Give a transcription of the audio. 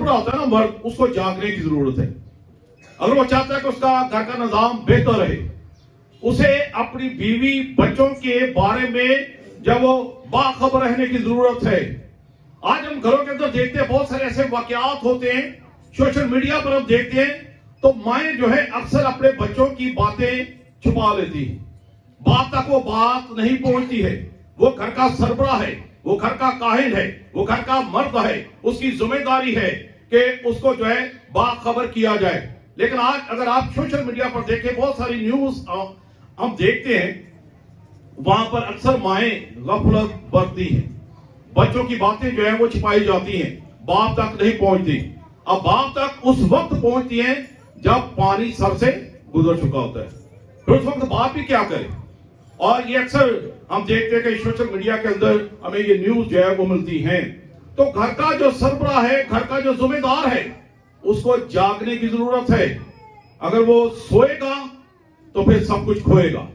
सरबराह होता है ना मर्द, उसको जागने की जरूरत है। अगर वो चाहता है कि उसका घर का निजाम बेहतर रहे, उसे अपनी बीवी बच्चों के बारे में जब वो बाखबर रहने की जरूरत है। आज हम घरों के अंदर देखते हैं बहुत सारे ऐसे वाकयात होते हैं, सोशल मीडिया पर हम देखते हैं, तो माएं जो है अक्सर अपने बच्चों की बातें छुपा लेती है, बात तक वो बात नहीं पहुंचती है। वो घर का सरबराह है, वो घर का काहिन है, वो घर का मर्द है, उसकी जिम्मेदारी है कि उसको जो है बाखबर किया जाए। लेकिन आज अगर आप सोशल मीडिया पर देखें, बहुत सारी न्यूज हम देखते हैं, वहां पर अक्सर माएं गफलत बरती हैं, बच्चों की बातें जो है वो छिपाई जाती हैं, बाप तक नहीं पहुंचती। अब बाप तक उस वक्त पहुंचती हैं जब पानी सर से गुजर चुका होता है, फिर उस वक्त बाप भी क्या करे। और ये अक्सर हम देखते हैं कि सोशल मीडिया के अंदर हमें ये न्यूज जो है वो मिलती हैं। तो घर का जो सरबराह है, घर का जो जिम्मेदार है, उसको जागने की जरूरत है। अगर वो सोएगा तो फिर सब कुछ खोएगा।